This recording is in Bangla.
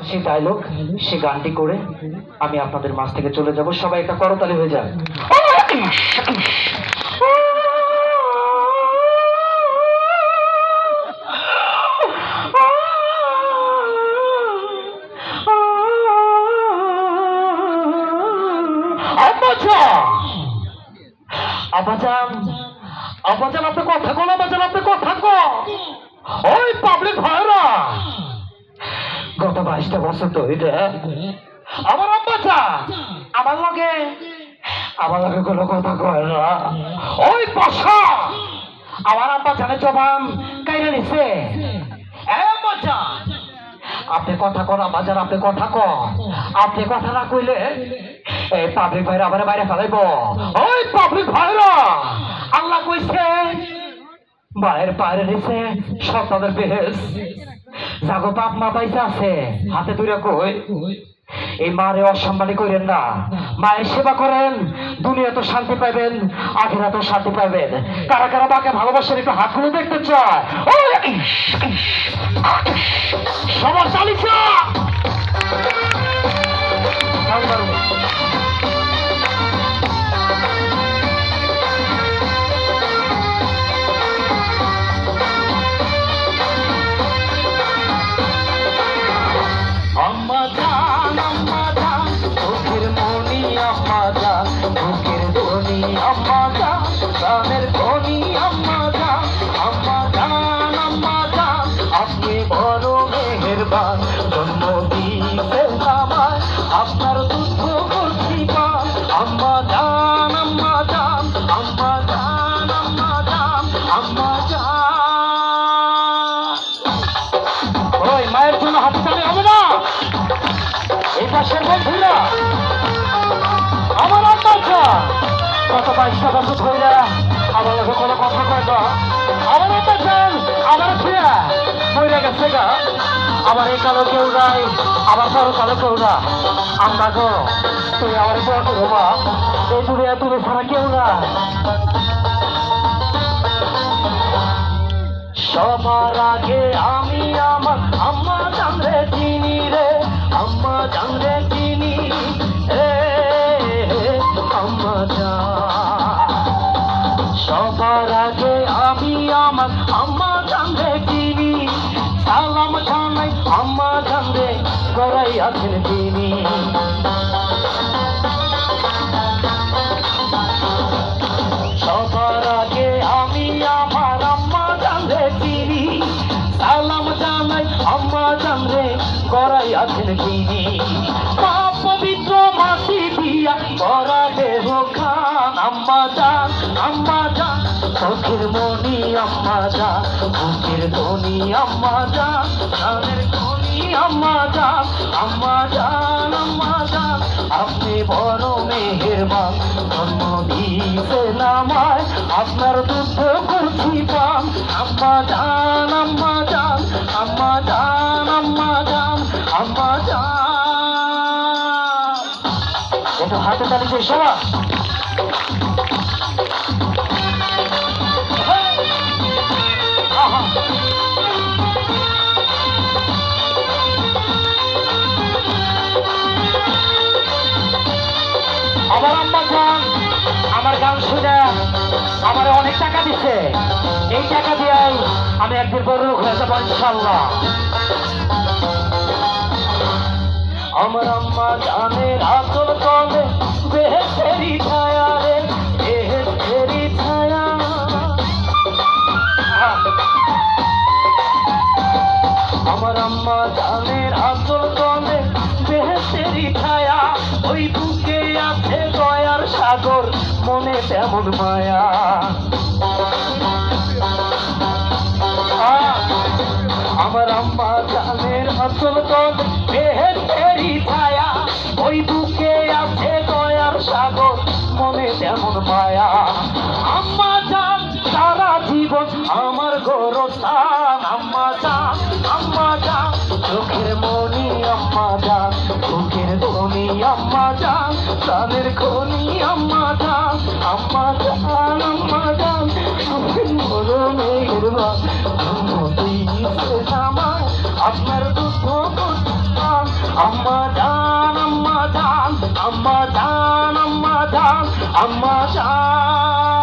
সেই ডায়লগ, সে গানটি করে আমি আপনাদের মাঝ থেকে চলে যাব। সবাই একটা করতালি হয়ে যান। আব্বাজান, আব্বাজান আপনি কথা কন, আব্বাজান আপনি কথা কন। ওই পাবলিক ভাইরা গত 22টা বছর ধরে আমার আব্বাজান আমার লগে কোনো কথা কয় না। ওই পাশা আমার আব্বাজানের জবান কাইরা নিছে। আব্বাজান আপনি কথা কন, আব্বাজান আপনি কথা কন। আপনি কথা না কইলে এই পাবলিক ভাইরা আবার বাইরে ফেলাইব। ওই পাবলিক ভাইরা আল্লাহ কইছে বাইরের বাইরে নিছে সন্তানের বেহেস। জাগো বাপ মা পাইছে আছে হাতে তুইরা কই এই মারে অসম্মানী করেন না। মায়ের সেবা করেন, দুনিয়া তো শান্তি পাইবেন, আখিরাতে তো শান্তি পাইবেন। কারা কারা মাকে ভালোবাসেন একটু হাত খুলে দেখতে চায়। সবার চালিকা আম্মা জান, আম্মা জান চোখের মনি, আম্মা জান বুকের ধনি, আম্মা জান প্রাণের ধনি, আম্মা জান, আম্মা জান, আম্মা জান আপনি বড় মেহেরবান। জন্ম দিয়েছেন আমায় আপনার দুঃখ করছি পান। আম্মা জান, আম্মা জান, আম্মা জান, আম্মা জান, আম্মা জান। ওই মায়ের জন্য হাতে তালি হবে না? এই পাশের বন্ধুরা আমার আব্বা গত 22টা বছর ধরে আমার লোকে কোনো কথা কয় না। আমার আব্বা যান আমার ফিরে মরে গেছে গা। আমার এই কালো কেউ নাই, আমার বড় কালো কেউ না। আমরা গো তুই আমার বড় করো মা, এই দুনিয়া তুমি ছাড়া কেউ না। সবার আগে আমি আমার আম্মা জানরে চিনি রে, আম্মা জানরে চিনি রে আম্মা জান। সবার আগে আমি আমার আম্মা জানরে চিনি, সালাম জানাই আম্মা জানরে গড়াই আছেন তিনি। সবার আগে আমি আমার আম্মা জানরে চিনি, সালাম জানাই আম্মা জানরে গড়াই আছেন তিনি। পাপ পবিত্র মাটি দিয়া গড়া দেহ খান। আম্মা জান, আম্মা জান চোখের মনি, আম্মা জান বুকের ধনি, আম্মা জান প্রাণের ধনি, আম্মা জান, আম্মা জান, আম্মা জান আপনি বড় মেহেরবান। জন্ম দিয়েছেন আমায় আপনার দুঃখ করছি পান। আম্মা জান, আম্মা জান, আম্মা জান, আম্মা জান, আম্মা জান। একটু হাতে তালিতে সবাই আমার আম্মা জান আমার গান শুনে আমার অনেক টাকা দিচ্ছে। এই টাকা দিয়ে আমি একদিন বড় লোক হয়ে যাবো ইনশাল্লাহ। আমার আম্মা জানের আসল তলে বেহেশতেরি ছায়া রে, বেহেশতেরি ছায়া। আমার আম্মা জানের আসল তলে বেহেশতেরি ছায়া। ওই বুকে আছে দয়ার সাগর, মনে তেমন মায়া। আমার আম্মা জানের আসল তলে বেহেশতেরি ছায়া। ওই বুকে আছে দয়ার সাগর, মনে তেমন মায়া। আম্মা জান সারা জীবন আমার গোরস্থান। আম্মা জান, আম্মা জান চোখের মনি, আম্মা জান বুকের ধনি, আম্মা জান প্রাণের খনি, আম্মা জান, আম্মা জান, আম্মা জান বড় মেহেরবান। জন্ম দিয়েছেন আমায় আপনার দুঃখ করছি পান। আম্মা জান আম্মা জান আম্মা জান আম্মা জান আম্মা জান